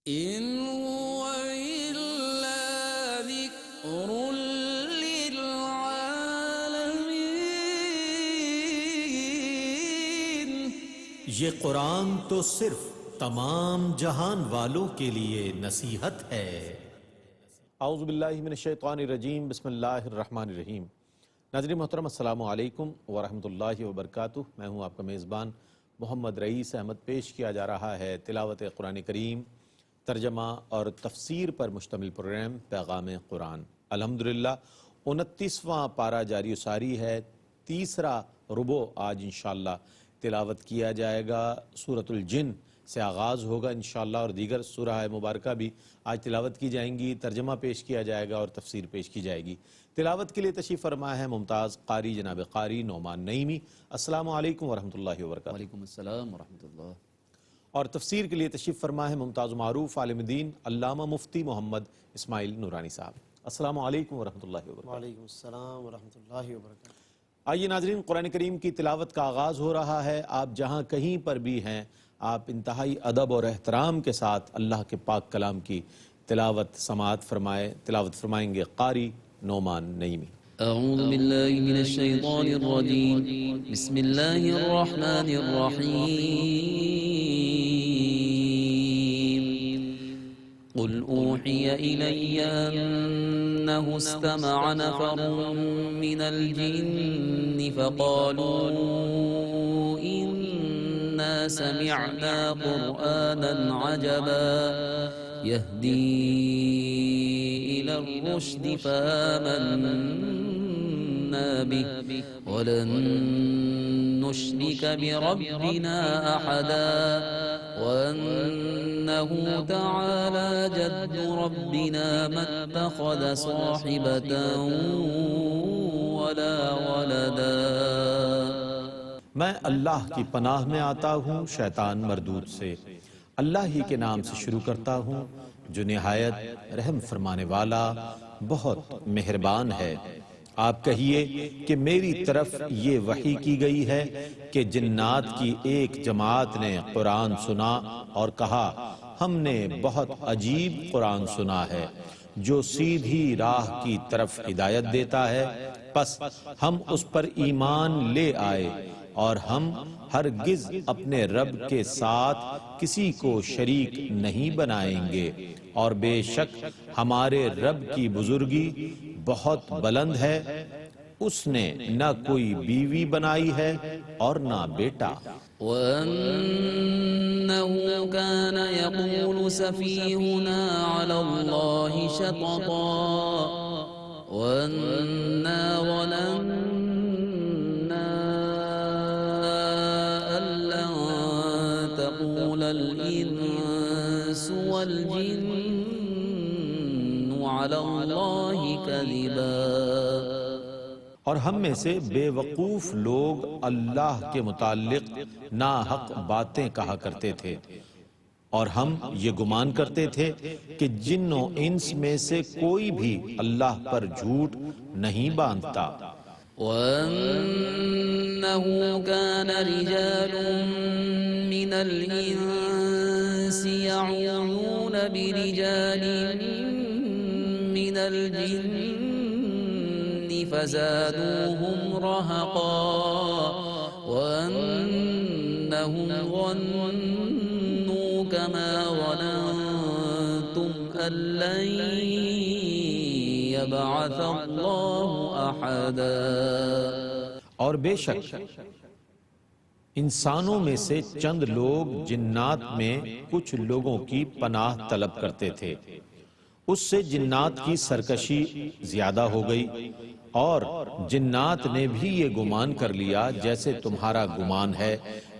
إن هو إلا ذكر للعالمين. یہ قرآن تو صرف تمام جہان والوں کے لیے نصیحت ہے۔ اعوذ باللہ من الشیطان الرجیم، بسم اللہ الرحمن الرحیم۔ ناظرین محترم، السلام علیکم ورحمۃ اللہ وبرکاتہ۔ میں ہوں آپ کا میزبان محمد رئیس احمد۔ پیش کیا جا رہا ہے تلاوت قرآن کریم، ترجمہ اور تفسیر پر مشتمل پروگرام پیغام قرآن۔ الحمدللہ 29واں پارہ جاری و ساری ہے، تیسرا ربع آج انشاءاللہ تلاوت کیا جائے گا۔ سورۃ الجن سے آغاز ہوگا انشاءاللہ، اور دیگر سورہ مبارکہ بھی آج تلاوت کی جائیں گی، ترجمہ پیش کیا جائے گا اور تفسیر پیش کی جائے گی۔ تلاوت کے لیے تشریف فرما ہے ممتاز قاری جناب قاری نعمان نعیمی۔ السلام علیکم ورحمۃ اللہ وبرکاتہ۔ وعلیکم السلام ورحمۃ اللہ۔ اور تفسیر کے لیے تشریف فرما ہے ممتاز معروف عالم دین علامہ مفتی محمد اسماعیل نورانی صاحب۔ السلام علیکم ورحمۃ اللہ وبرکاتہ۔ وعلیکم السلام ورحمۃ اللہ وبرکاتہ۔ آئیے ناظرین، قرآن کریم کی تلاوت کا آغاز ہو رہا ہے۔ آپ جہاں کہیں پر بھی ہیں، آپ انتہائی ادب اور احترام کے ساتھ اللہ کے پاک کلام کی تلاوت سماعت تلاوت فرمائیں گے قاری نعمان نعیمی۔ أعوذ بالله من الشيطان الرجيم، بسم الله الرحمن الرحيم. قل أوحي إلي أنه استمع نفر من الجن فقالوا إنا سمعنا قرآنا عجبا يهدي إلى الرشد فآمنا به ولن نشرك بربنا أحدا وأنه تعالى جد ربنا ما اتخذ صاحبة ولا ولدا. میں اللہ کی پناہ میں آتا ہوں شیطان مردود سے۔ اللہ ہی کے نام سے شروع کرتا ہوں جو نہایت رحم فرمانے والا بہت مہربان ہے۔ آپ کہیے کہ میری طرف یہ وحی کی گئی ہے کہ جنات کی ایک جماعت نے قرآن سنا اور کہا ہم نے بہت عجیب قرآن سنا ہے جو سیدھی راہ کی طرف ہدایت دیتا ہے، پس ہم اس پر ایمان لے آئے اور ہم ہرگز اپنے رب کے ساتھ کسی کو شریک نہیں بنائیں گے، اور بے شک ہمارے رب کی بزرگی بہت بلند ہے، اس نے نہ کوئی بیوی بنائی ہے اور نہ بیٹا۔ وَأَنَّهُ كَانَ يَقُولُ سَفِيهُنَا عَلَى اللَّهِ شَطَطًا وَأَنَّا ظَنَنَّا أَن لَّن تَقُولَ الْإِنسُ وَالْجِنُّ عَلَى اللَّهِ كَذِبًا۔ اور ہم میں سے بے وقوف لوگ اللہ کے متعلق ناحق باتیں کہا کرتے تھے، اور ہم یہ گمان کرتے تھے کہ جن و انس میں سے کوئی بھی اللہ پر جھوٹ نہیں باندھتا۔ وَأَنَّهُ كَانَ رِجَالٌ مِّنَ الْإِنسِ يَعُوذُونَ بِرِجَالٍ مِّنَ الْجِنِّ فزادوهم رهقا وأنهم ظنوا كما ظننتم أن لن يبعث الله أحدا۔ اور بے شک انسانوں میں سے چند لوگ جنات میں کچھ لوگوں کی پناہ طلب کرتے تھے، اس سے جنات کی سرکشی زیادہ ہو گئی، اور جنات نے بھی یہ گمان کر لیا جیسے تمہارا گمان ہے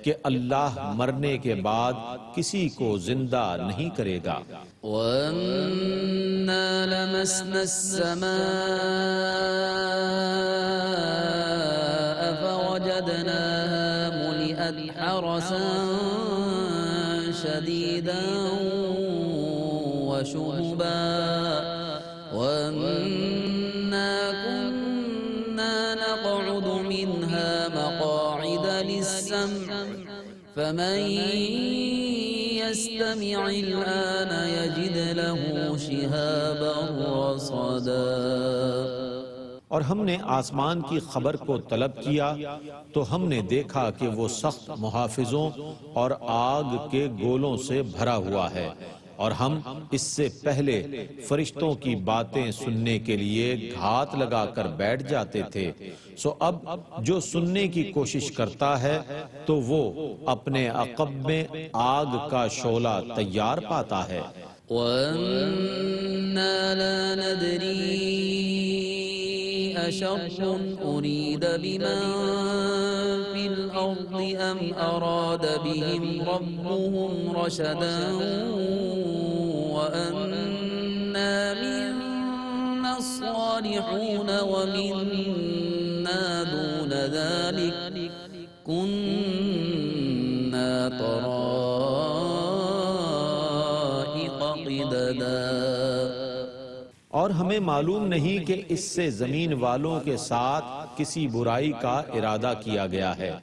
کہ اللہ مرنے کے بعد کسی کو زندہ نہیں کرے گا۔ وَأَنَّا لَمَسْنَا السَّمَاءَ فَوَجَدْنَاهَا مُلِئَتْ حَرَسًا شَدِيدًا وَشُهُبًا وَأَنَّا كُنَّا نَقْعُدُ مِنْهَا مَقَاعِدَ لِلسَّمْعِ فَمَن يَسْتَمِعِ الْآنَ شهابا رصدا اور ہم نے آسمان کی خبر کو طلب کیا تو ہم نے دیکھا کہ وہ سخت محافظوں اور آگ کے گولوں سے بھرا ہوا ہے، اور ہم اس سے پہلے فرشتوں کی باتیں سننے کے لیے گھات لگا کر بیٹھ جاتے تھے، سو اب جو سننے کی کوشش کرتا ہے تو وہ اپنے عقب میں آگ کا شعلہ تیار پاتا ہے۔ وَأَنَّا لَا نَدْرِي أَشَرٌّ أُرِيدَ بِمَن فِي الْأَرْضِ أَمْ أَرَادَ بِهِمْ رَبُّهُمْ رَشَدًا وَأَنَّا مِنَّا الصَّالِحُونَ وَمِنَّا دُونَ ذَلِكَ كُنَّا طَرَائِقَ قِدَدًا۔ اور ہمیں معلوم نہیں کہ اس سے زمین والوں کے ساتھ کسی برائی کا ارادہ کیا گیا ہے،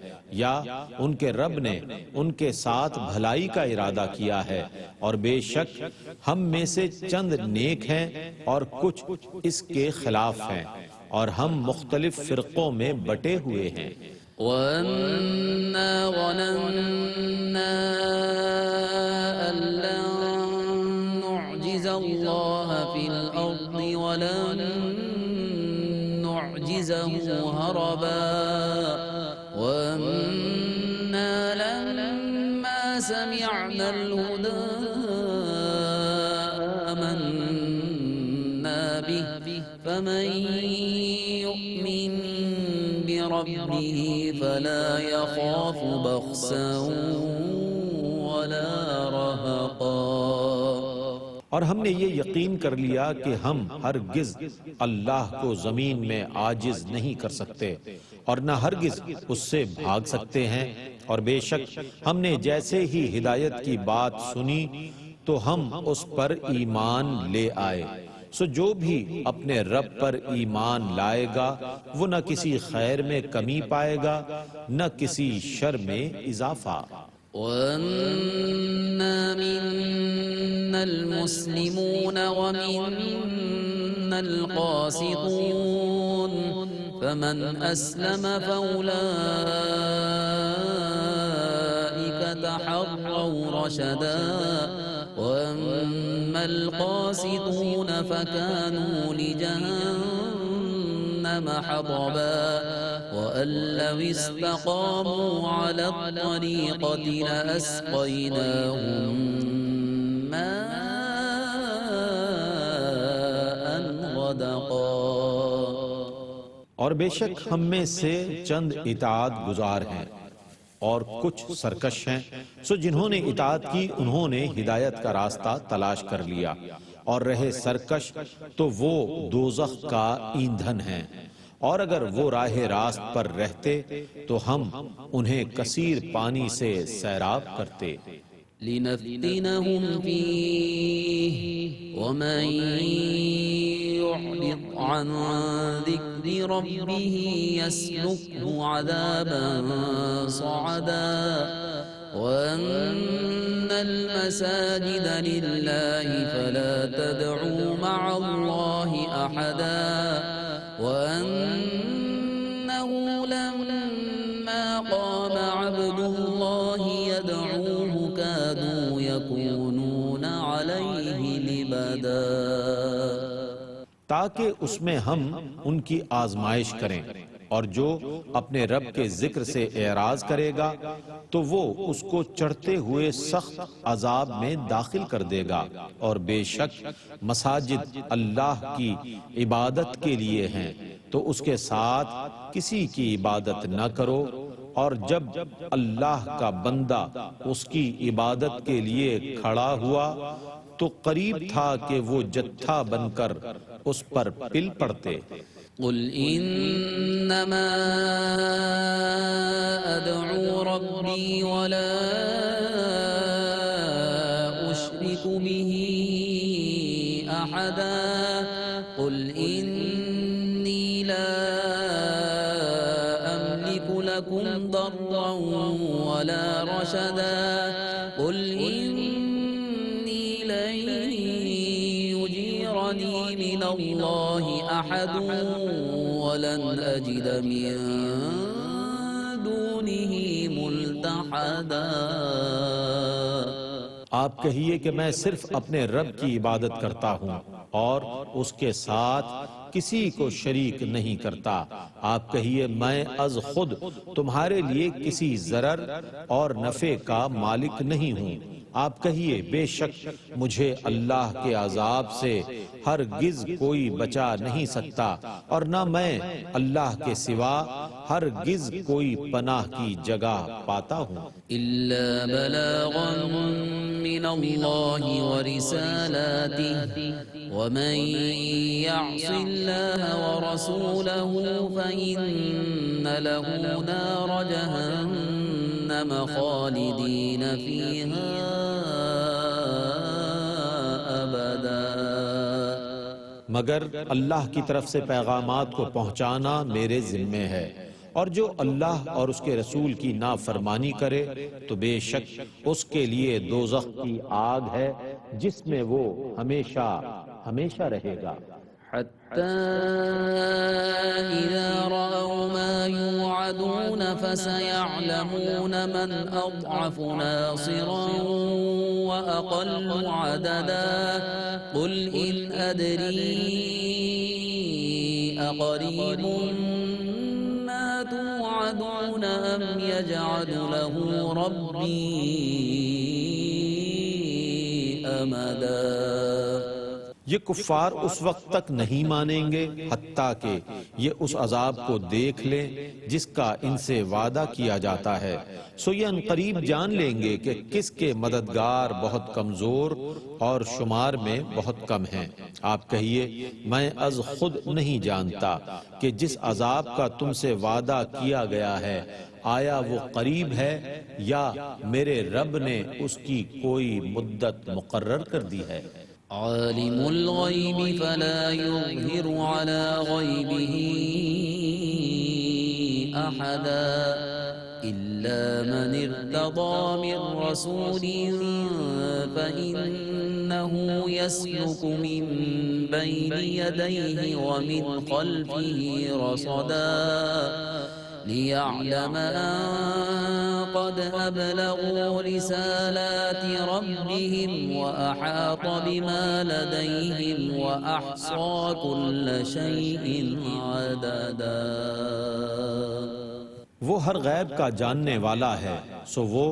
یا ان کے رب نے ان کے ساتھ بھلائی کا ارادہ کیا ہے، اور بے شک ہم میں سے چند نیک ہیں اور کچھ اس کے خلاف ہیں، اور ہم مختلف فرقوں میں بٹے ہوئے ہیں۔ وَأَنَّا ظَنَنَّا أَن لَّن نُّعْجِزَ اللَّهَ فِي الْأَرْضِ وَلَن نُّعْجِزَهُ هَرَبًا وَأَنَّا لَمَّا سَمِعْنَا الْهُدَىٰ آمَنَّا بِهِ فَمَن يُؤْمِن بربه فلا يخاف بخسا ولا رهقا۔ اور ہم نے یہ یقین کر لیا کہ ہم ہرگز اللہ کو زمین میں عاجز نہیں کر سکتے، اور نہ ہرگز اس سے بھاگ سکتے ہیں، اور بے شک ہم نے جیسے ہی ہدایت کی بات سنی تو ہم اس پر ایمان لے آئے، سو جو بھی اپنے رب پر ایمان لائے گا وہ نہ کسی خیر میں کمی پائے گا نہ کسی شر میں اضافہ۔ وَأَنَّا مِنَّا الْمُسْلِمُونَ وَمِنَّا الْقَاسِطُونَ فَمَنْ أَسْلَمَ فَأُولَئِكَ تَحَرَّوْا رَشَدًا وَأَمَّا الْقَاسِطُونَ فَكَانُوا لِجَهَنَّمَ حَطَبًا وَأَن لَّوِ اسْتَقَامُوا عَلَى الطَّرِيقَةِ لَأَسْقَيْنَاهُم مَّاءً غَدَقًا۔ اور بے شک ہم میں سے چند اطاعت گزار ہیں اور کچھ سرکش ہیں، سو جنہوں نے اطاعت کی انہوں نے ہدایت کا راستہ تلاش کر لیا، اور رہے سرکش تو وہ دوزخ کا ایندھن ہیں، اور اگر وہ راہ راست پر رہتے تو ہم انہیں کثیر پانی سے سیراب کرتے۔ لِنَفْتِنَهُمْ فِيهِ وَمَن يُعْرِضْ عَن ذِكْرِ رَبِّهِ يَسْلُكْهُ عَذَابًا صَعَدًا وَأَنَّ الْمَسَاجِدَ لِلَّهِ فَلَا تَدْعُوا مَعَ اللَّهِ أَحَدًا وَأَنَّهُ لَمَّا قَامَ عَبْدُ اللَّهِ يَدْعُوهُ كَادُوا يَكُونُونَ عَلَيْهِ لِبَدًا، تاکہ اس میں ہم ان کی آزمائش کریں، اور جو اپنے رب کے ذکر سے اعراض کرے گا تو وہ اس کو چڑھتے ہوئے سخت عذاب میں داخل کر دے گا، اور بے شک مساجد اللہ کی عبادت کے لیے ہیں، تو اس کے ساتھ کسی کی عبادت نہ کرو، اور جب اللہ کا بندہ اس کی عبادت کے لیے کھڑا ہوا تو قریب تھا کہ وہ جتھا بن کر اس پر پل پڑتے۔ قل انما ادعو ربی ولا اشرک به احدا قل انی لا املک لکم ضرا ولا رشدا قل انی لن الله أحد ولن أجد من دونه ملتحدا۔ آپ کہیے کہ میں صرف اپنے رب کی عبادت کرتا ہوں اور اس کے ساتھ کسی کو شریک نہیں کرتا۔ آپ کہیے میں از خود تمہارے لیے کسی ضرر اور نفع کا مالک نہیں ہوں۔ آپ کہیے بے شک مجھے اللہ کے عذاب سے ہرگز کوئی بچا نہیں سکتا اور نہ میں اللہ کے سوا ہرگز کوئی پناہ کی جگہ پاتا ہوں۔ إلا بلاغا من الله ورسالاته ومن يعص الله ورسوله فإن له نار جهنم خالدين فيها أبدا۔ مگر اللہ کی طرف سے پیغامات کو پہنچانا میرے ذمے ہے، اور جو اللہ اور اس کے رسول کی نافرمانی کرے تو بے شک اس کے لیے دوزخ کی آگ ہے جس میں وہ ہمیشہ ہمیشہ رہے گا۔ حتى إذا رأوا ما يوعدون فسيعلمون من أضعف ناصرا وأقل عددا قل إن أدري أقريب ما توعدون أم يجعل له ربي أمدا۔ یہ کفار اس وقت تک نہیں مانیں گے حتیٰ کہ یہ اس عذاب کو دیکھ لیں جس کا ان سے وعدہ کیا جاتا ہے، سو یہ عنقریب جان لیں گے کہ کس کے مددگار بہت کمزور اور شمار میں بہت کم ہیں۔ آپ کہیے میں از خود نہیں جانتا کہ جس عذاب کا تم سے وعدہ کیا گیا ہے آیا وہ قریب ہے یا میرے رب نے اس کی کوئی مدت مقرر کر دی ہے۔ عالم الغیب فلا یظہر علی غیبہ احدا إلا من ارتضى من رسول فإنه يسلك من بين يديه ومن خلفه رصدا ليعلم أن قد أبلغوا رسالات ربهم وأحاط بما لديهم وأحصى كل شيء عددا۔ وہ ہر غیب کا جاننے والا ہے، سو وہ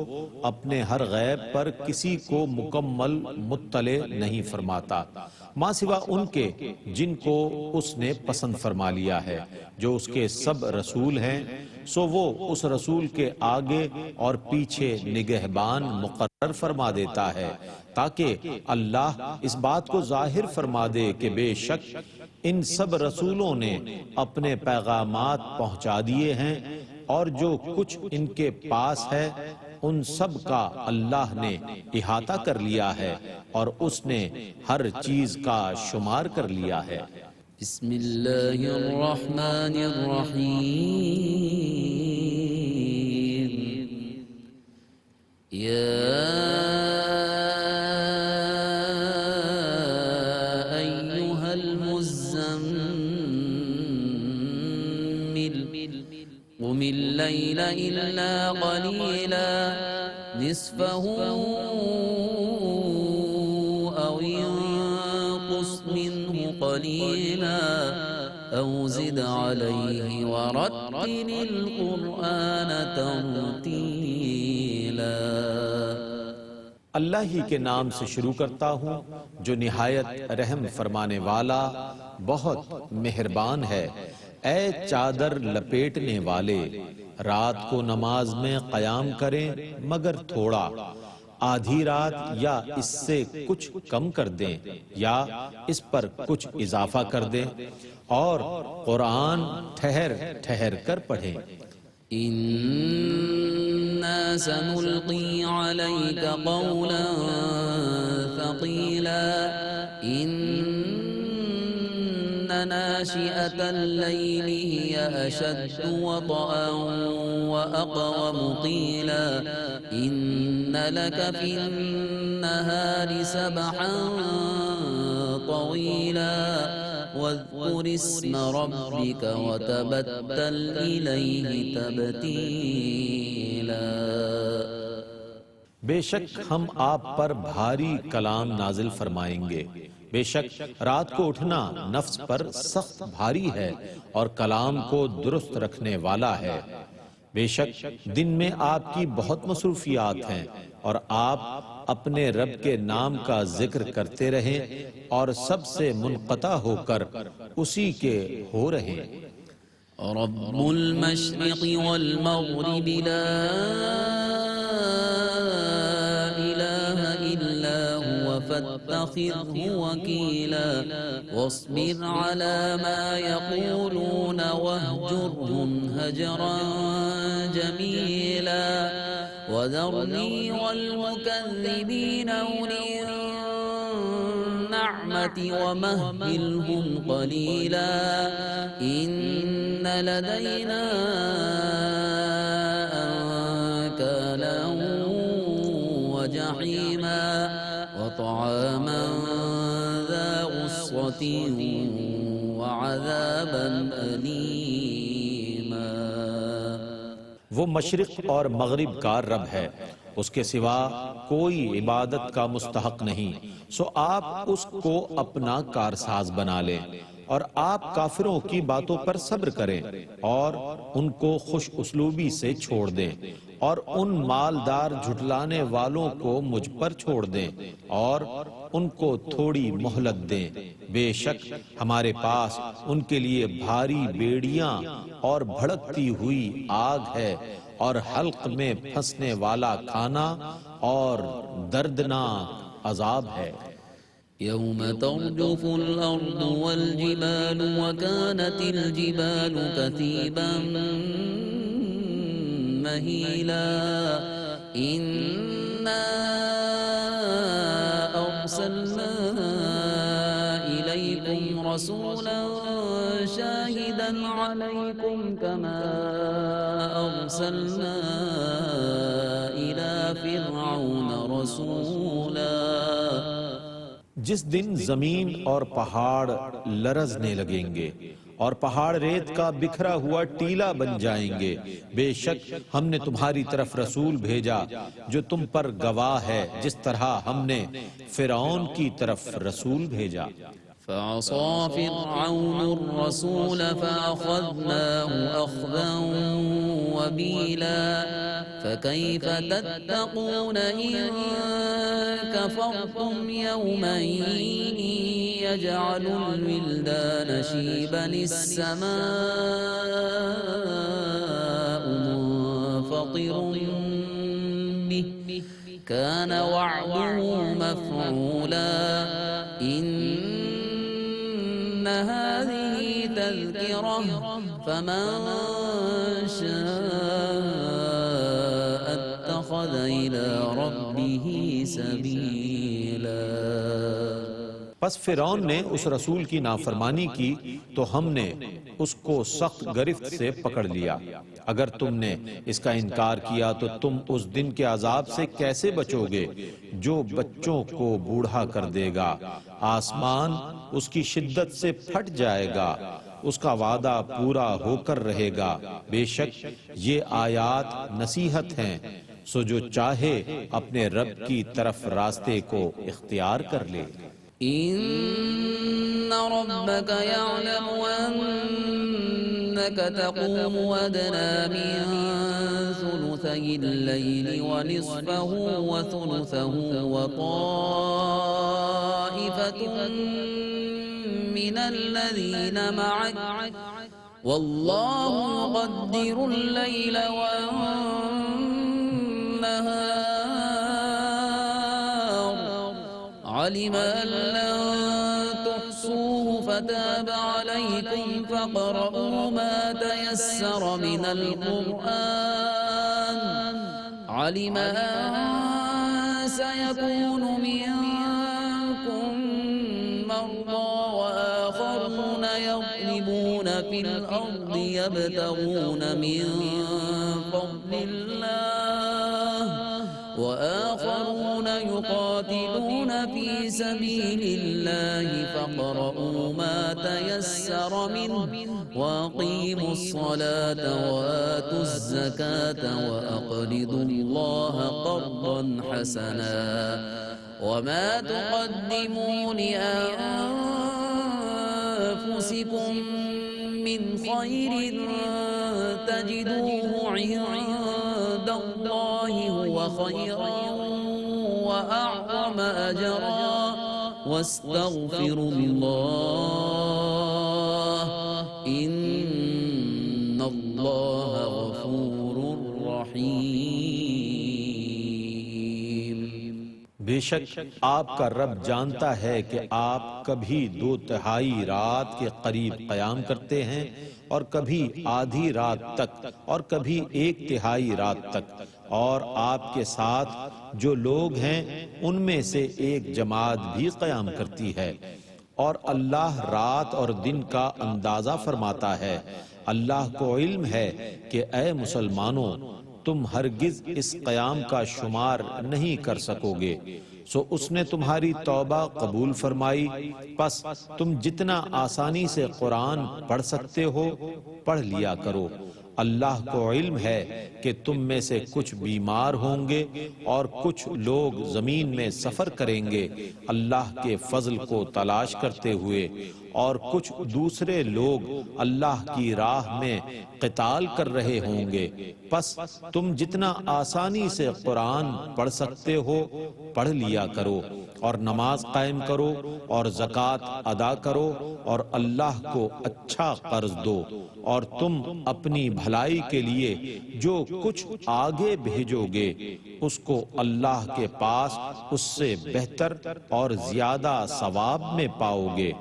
اپنے ہر غیب پر کسی کو مکمل مطلع نہیں فرماتا ماں سوا ان کے جن کو اس نے پسند فرما لیا ہے۔ جو اس کے سب رسول ہیں سو وہ اس رسول کے آگے اور پیچھے نگہبان مقرر فرما دیتا ہے تاکہ اللہ اس بات کو ظاہر فرما دے کہ بے شک ان سب رسولوں نے اپنے پیغامات پہنچا دیے ہیں اور جو کچھ ان کے پاس ہے ان سب کا اللہ نے احاطہ کر لیا ہے اور اس نے ہر چیز کا شمار کر لیا ہے۔ بسم اللہ الرحمن الرحیم یا ایہا المزمل قم اللیل الا قلیلا نصفه او انقص منه قلیلا او زد علیہ ورتل القرآن ترتیلا۔ اللہ ہی کے نام سے شروع کرتا ہوں جو نہایت رحم فرمانے والا بہت مہربان ہے۔ اے چادر لپیٹنے والے، رات کو نماز میں قیام کریں مگر تھوڑا، آدھی رات یا اس سے کچھ کم کر دیں یا اس پر کچھ اضافہ کر دیں، اور قرآن ٹھہر ٹھہر کر پڑھیں۔ إنا سنلقي عليك قولا ثقيلا إن ناشئة الليل هي أشد وطئا وأقوم قيلا إن لك في النهار سبحا طويلا واذكر اسم ربك وتبتل إليه تبتيلا بے شک ہم آپ پر بھاری کلام نازل فرمائیں گے، بے شک رات کو اٹھنا نفس پر سخت بھاری ہے اور کلام کو درست رکھنے والا ہے۔ بے شک دن میں آپ کی بہت مصروفیات ہیں اور آپ اپنے رب کے نام کا ذکر کرتے رہیں اور سب سے منقطع ہو کر اسی کے ہو رہیں۔ رب المشرق والمغرب لا إله إلا هو فاتخذه وكيلا واصبر على ما يقولون واهجرهم هجرا جميلا وذرني والمكذبين أولي النعمة ومهلهم قليلا إن لدينا أنكالا وجحيما وطعاما ذا غصة وعذابا أليما۔ وہ مشرق اور مغرب کا رب ہے، اس کے سوا کوئی عبادت کا مستحق نہیں، سو آپ اس کو اپنا کارساز بنا لیں اور آپ کافروں کی باتوں پر صبر کریں اور ان کو خوش اسلوبی سے چھوڑ دیں اور ان مالدار جھٹلانے والوں کو مجھ پر چھوڑ دیں اور ان کو تھوڑی مہلت دیں۔ بے شک ہمارے پاس ان کے لیے بھاری بیڑیاں اور بھڑکتی ہوئی آگ ہے اور حلق میں پھنسنے والا کھانا اور دردناک عذاب ہے۔ يوم ترجف الأرض والجبال وكانت الجبال كثيبا مهيلا إنا أرسلنا إليكم رسولا شاهدا عليكم كما أرسلنا إلى فرعون رسولا۔ جس دن زمین اور پہاڑ لرزنے لگیں گے اور پہاڑ ریت کا بکھرا ہوا ٹیلا بن جائیں گے، بے شک ہم نے تمہاری طرف رسول بھیجا جو تم پر گواہ ہے، جس طرح ہم نے فرعون کی طرف رسول بھیجا۔ فعصى فرعون الرسول فأخذناه أخذا وبيلا فكيف تتقون إن كفرتم يوما يجعل الولدان شيبا السماء منفطر به كان وعده مفعولا إن هذه تذكرة فمن شاء اتخذ إلى ربه سبيلا۔ پس فرعون نے اس رسول کی نافرمانی کی تو ہم نے اس کو سخت گرفت سے پکڑ لیا۔ اگر تم نے اس کا انکار کیا تو تم اس دن کے عذاب سے کیسے بچو گے جو بچوں کو بوڑھا کر دے گا، آسمان اس کی شدت سے پھٹ جائے گا، اس کا وعدہ پورا ہو کر رہے گا۔ بے شک یہ آیات نصیحت ہیں، سو جو چاہے اپنے رب کی طرف راستے کو اختیار کر لے۔ إن ربك يعلم أنك تقوم أدنى من ثلثي الليل ونصفه وثلثه وطائفة من الذين معك والله يقدر الليل والنهار علم أن لن تحصوه فتاب عليكم فاقرؤوا ما تيسر من القرآن علم أن سيكون منكم مرضى وآخرون يضربون في الأرض يبتغون من فضل الله وآخرون يقاتلون في سبيل الله فاقرؤوا ما تيسر منه وأقيموا الصلاة وآتوا الزكاة وأقرضوا الله قرضا حسنا وما تقدموا لأنفسكم من خير تجدوه عند الله هو خيرا وأعظم أجرا واستغفروا الله إن الله غفور رحيم. بے شک آپ کا رب جانتا ہے کہ آپ کبھی 2/3 رات کے قریب قیام کرتے ہیں اور کبھی آدھی رات تک اور کبھی 1/3 رات تک، اور آپ کے ساتھ جو لوگ ہیں ان میں سے ایک جماعت بھی قیام کرتی ہے، اور اللہ رات اور دن کا اندازہ فرماتا ہے۔ اللہ کو علم ہے کہ اے مسلمانوں تم ہرگز اس قیام کا شمار نہیں کر سکو گے، سو اس نے تمہاری توبہ قبول فرمائی، پس تم جتنا آسانی سے قرآن پڑھ سکتے ہو پڑھ لیا کرو۔ اللہ کو علم ہے کہ تم میں سے کچھ بیمار ہوں گے اور کچھ لوگ زمین میں سفر کریں گے اللہ کے فضل کو تلاش کرتے ہوئے، اور کچھ دوسرے لوگ اللہ کی راہ میں قتال کر رہے ہوں گے، پس تم جتنا آسانی سے قرآن پڑھ سکتے ہو پڑھ لیا کرو، اور نماز قائم کرو اور زکوٰۃ ادا کرو اور اللہ کو اچھا قرض دو، اور تم اپنی بھلائی کے لیے جو کچھ آگے بھیجو گے اس کو اللہ کے پاس اس سے بہتر اور زیادہ ثواب میں پاؤ گے،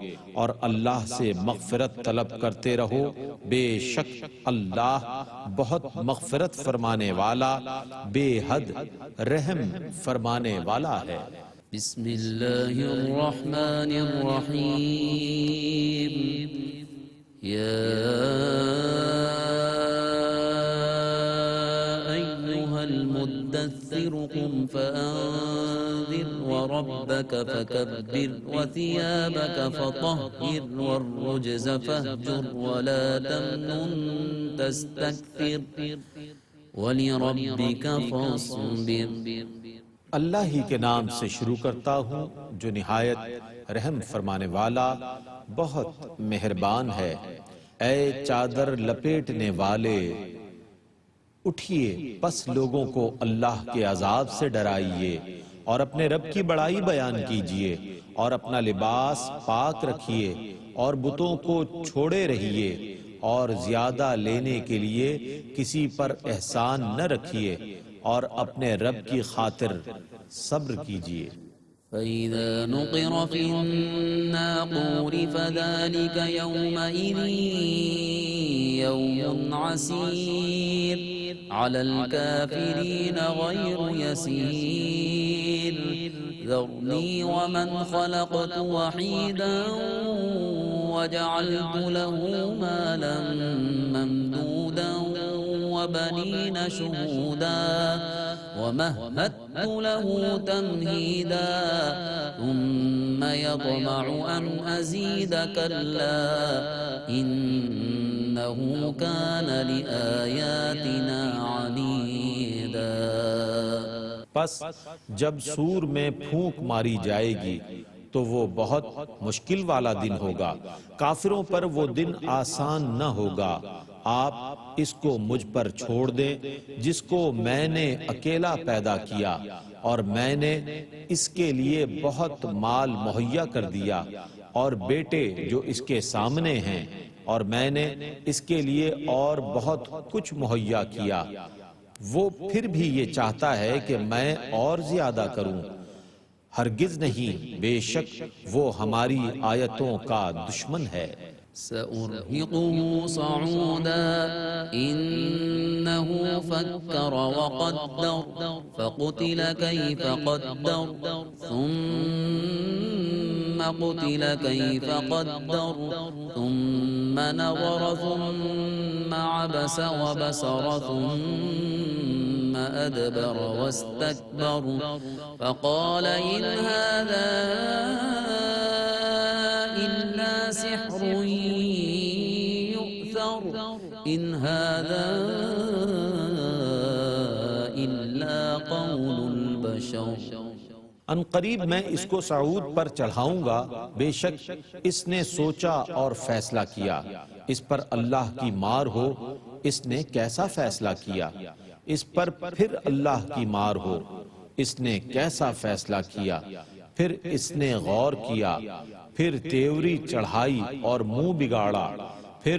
اور اللہ سے مغفرت طلب کرتے رہو، بے شک اللہ بہت مغفرت فرمانے والا بے حد رحم فرمانے والا ہے۔ بسم اللہ الرحمن الرحیم یا ایہا المدثر قم فانذر وربک فکبر وثیابک فطہر والرجز فاہجر ولا تمنن تستکثر ولربک فاصبر۔ اللہ ہی کے نام سے شروع کرتا ہوں جو نہایت رحم فرمانے والا بہت مہربان ہے۔ اے چادر لپیٹنے والے اٹھئے، پس لوگوں کو اللہ کے عذاب سے ڈرائیے اور اپنے رب کی بڑائی بیان کیجئے، اور اپنا لباس پاک رکھیے اور بتوں کو چھوڑے رہیے، اور زیادہ لینے کے لیے کسی پر احسان نہ رکھیے، اور اپنے رب کی خاطر صبر کیجئے۔ فَإِذَا نُقِرَ فِي النَّاقُورِ فَذَلِكَ يَوْمَئِذٍ يَوْمٌ عَسِيرٌ عَلَى الْكَافِرِينَ غَيْرُ يَسِيرٌ ذَرْنِي وَمَنْ خَلَقْتُ وَحِيدًا وَجَعَلْتُ لَهُ مَالًا مَمْدُودًا وبنين شهودا ومهدت له تمهيدا ثم يطمع أن أزيد كلا إنه كان لآياتنا عنيدا۔ پس جب سور میں پھونک ماری جائے گی تو وہ بہت مشکل والا دن ہوگا، کافروں پر وہ دن آسان نہ ہوگا۔ آپ اس کو مجھ پر چھوڑ دیں جس کو میں نے اکیلا پیدا کیا، اور میں نے اس کے لیے بہت مال مہیا کر دیا اور بیٹے جو اس کے سامنے ہیں، اور میں نے اس کے لیے اور بہت کچھ مہیا کیا، وہ پھر بھی یہ چاہتا ہے کہ میں اور زیادہ کروں۔ ہرگز نہیں، بے شک وہ ہماری آیتوں کا دشمن ہے۔ سأرهقه صعودا إنه فكر وقدر فقتل كيف قدر ثم قتل كيف قدر ثم نظر ثم عبس وبسر ثم أدبر واستكبر فقال إن هذا إلا سحر يؤثر إن هذا إلا قول البشر ان قریب میں اس کو صعود پر چڑھاؤں گا، بے شک اس نے سوچا اور فیصلہ کیا، اس پر اللہ کی مار ہو، اس نے کیسا فیصلہ کیا، اس پر پھر اللہ کی مار ہو، اس نے کیسا فیصلہ کیا، پھر اس نے غور کیا، پھر تیوری چڑھائی اور منہ بگاڑا، پھر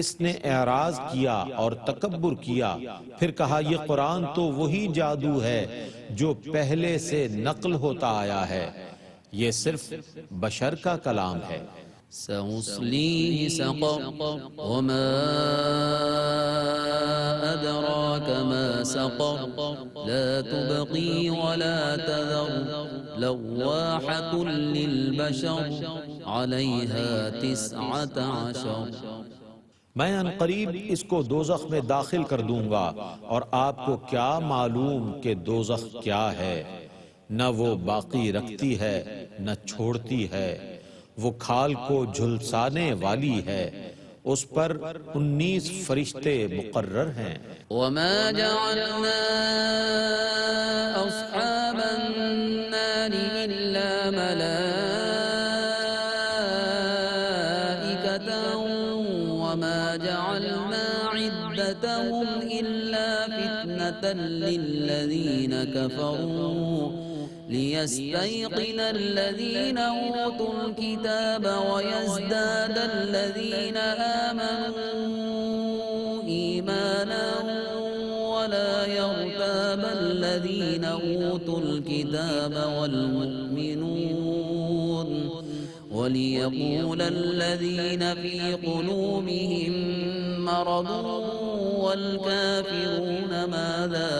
اس نے اعراض کیا اور تکبر کیا، پھر کہا یہ قرآن تو وہی جادو ہے جو پہلے سے نقل ہوتا آیا ہے، یہ صرف بشر کا کلام ہے۔ سأصليه سقر وما أدراك ما سقر لا تبقي ولا تذر لواحة للبشر عليها 19 میں ان قریب اس کو دوزخ میں داخل کر دوں گا، اور آپ کو کیا معلوم کہ دوزخ کیا ہے، نہ وہ باقی رکھتی ہے نہ چھوڑتی ہے، وہ کھال کو جھلسانے والی ہے، اس پر 19 فرشتے مقرر ہیں۔ وما جعلنا أصحاب النار إلا ملائكة وما جعلنا عدتهم إلا فتنة للذين كفروا ليستيقن الذين أوتوا الكتاب ويزداد الذين آمنوا إيمانا ولا يرتاب الذين أوتوا الكتاب والمؤمنون وليقول الذين في قلوبهم مرض والكافرون ماذا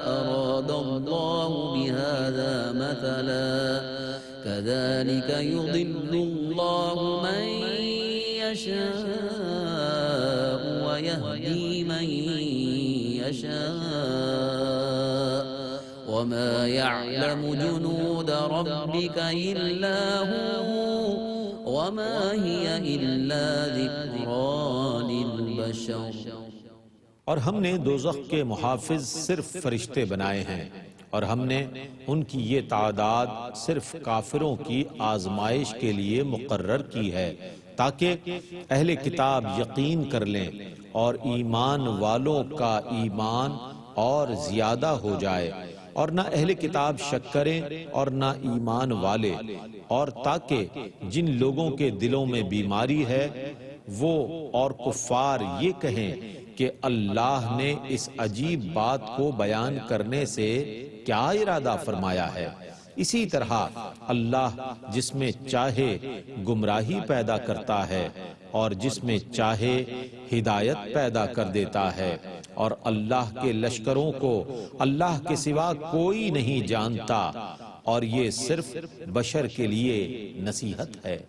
أراد الله بهذا مثلا كذلك يضل الله من يشاء ويهدي من يشاء وما يعلم جنود ربك إلا هو وما هي إلا ذكرى للبشر۔ اور ہم نے دوزخ کے محافظ صرف فرشتے بنائے ہیں، اور ہم نے ان کی یہ تعداد صرف کافروں کی آزمائش کے لیے مقرر کی ہے، تاکہ اہل کتاب یقین کر لیں اور ایمان والوں کا ایمان اور زیادہ ہو جائے، اور نہ اہل کتاب شک کریں اور نہ ایمان والے، اور تاکہ جن لوگوں کے دلوں میں بیماری ہے وہ اور کفار یہ کہیں کہ اللہ نے اس عجیب بات کو بیان کرنے سے کیا ارادہ فرمایا ہے۔ اسی طرح اللہ جس میں چاہے گمراہی پیدا کرتا ہے اور جس میں چاہے ہدایت پیدا کر دیتا ہے، اور اللہ کے لشکروں کو اللہ کے سوا کوئی نہیں جانتا، اور یہ صرف بشر کے لیے نصیحت ہے۔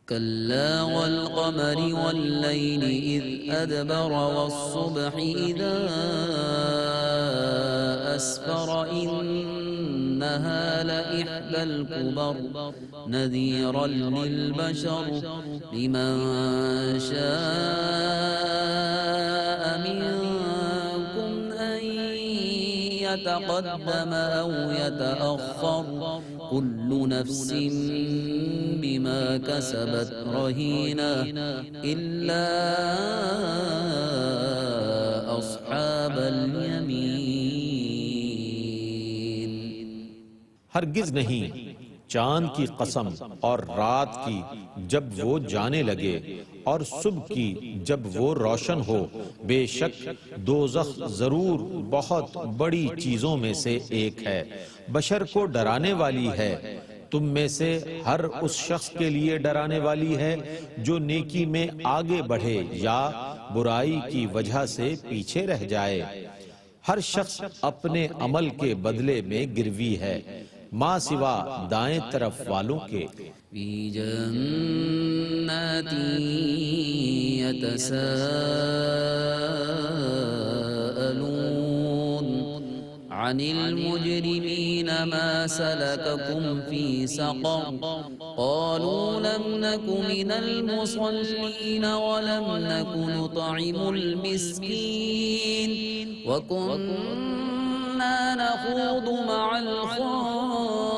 كلا والقمر والليل إذ أدبر والصبح إذا أسفر إنها لإحدى الكبر نذيرا للبشر لمن شاء منكم أن يتقدم أو يتأخر كل نفس بما كسبت رهينة إلا أصحاب اليمين۔ ہرگز نہیں، چاند کی قسم اور رات کی جب وہ جانے لگے اور صبح کی جب وہ روشن ہو، بے شک دوزخ ضرور بہت بڑی چیزوں میں سے ایک ہے، بشر کو ڈرانے والی ہے۔ تم میں سے ہر اس شخص کے لیے ڈرانے والی ہے جو نیکی میں آگے بڑھے یا برائی کی وجہ سے پیچھے رہ جائے۔ ہر شخص اپنے عمل کے بدلے میں گروی ہے، ماں سوا دائیں طرف والوں کے۔ فی جنات یتساءلون عن المجرمين ما سلككم في سقر قالوا لم نك من المصلين ولم نك نطعم المسكين وكنا نخوض مع الخائضين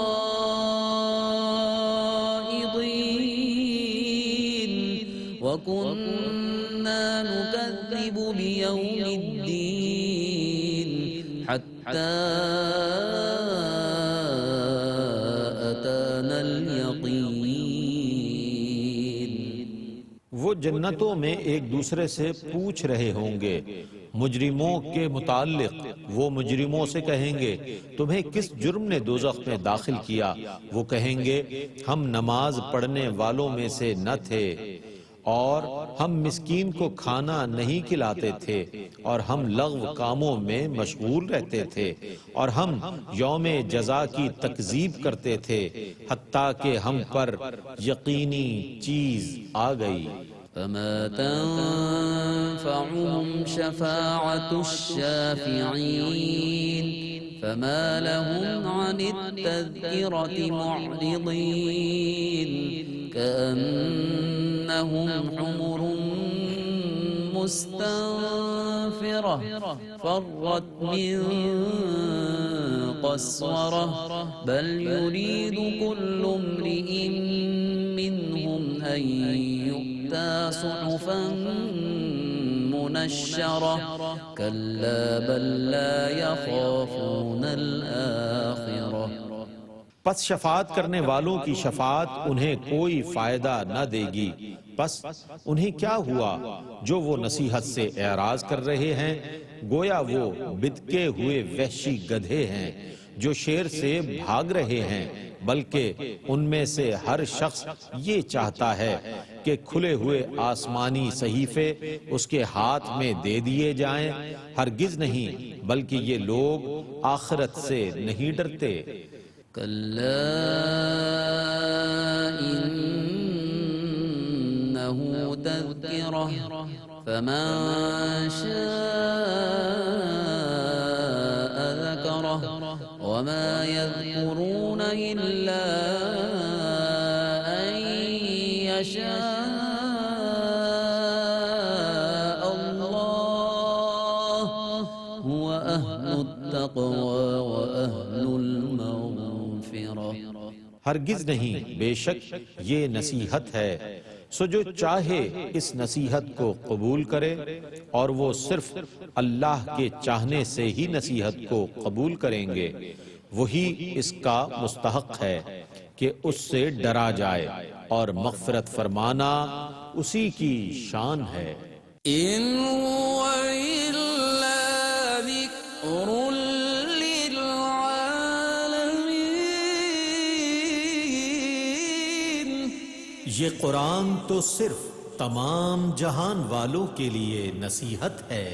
وكنا نكذب بيوم الدين حتى أتانا اليقين. وہ جنتوں میں ایک دوسرے سے پوچھ رہے ہوں گے مجرموں کے متعلق. وہ مجرموں سے کہیں گے تمہیں کس جرم نے دوزخ میں داخل کیا؟ وہ کہیں گے ہم نماز پڑھنے والوں میں سے نہ تھے اور ہم مسکین کو کھانا نہیں کھلاتے تھے اور ہم لغو کاموں میں مشغول رہتے تھے اور ہم یوم جزا کی تکذیب کرتے تھے حتیٰ کہ ہم پر یقینی چیز آ گئی. فما تنفعهم شفاعة الشافعين فما لهم عن التذكرة معرضين كأنهم حمر مستنفرة فرت من قسورة بل يريد كل امرئ منهم أن يؤتى صحفا منشرة كلا بل لا يخافون الآخرة. پس شفاعت کرنے والوں کی شفاعت انہیں کوئی فائدہ نہ دے گی. پس انہیں کیا ہوا جو وہ نصیحت سے اعراض کر رہے ہیں؟ گویا وہ بدکے ہوئے وحشی گدھے ہیں جو شیر سے بھاگ رہے ہیں. بلکہ ان میں سے ہر شخص یہ چاہتا ہے کہ کھلے ہوئے آسمانی صحیفے اس کے ہاتھ میں دے دیے جائیں. ہرگز نہیں، بلکہ یہ لوگ آخرت سے نہیں ڈرتے. كلا إنه تذكرة فمن شاء ذكره وما يذكرون إلا أن يشاء الله هو أهل التقوى وأهل المغفرة. ہرگز نہیں، بے شک یہ نصیحت ہے، سو جو چاہے اس نصیحت کو قبول کرے اور وہ صرف اللہ کے چاہنے سے ہی نصیحت کو قبول کریں گے. وہی اس کا مستحق ہے کہ اس سے ڈرا جائے اور مغفرت فرمانا اسی کی شان ہے. إن هو إلا ذكر للعالمين. یہ قرآن تو صرف تمام جہان والوں کے لیے نصیحت ہے.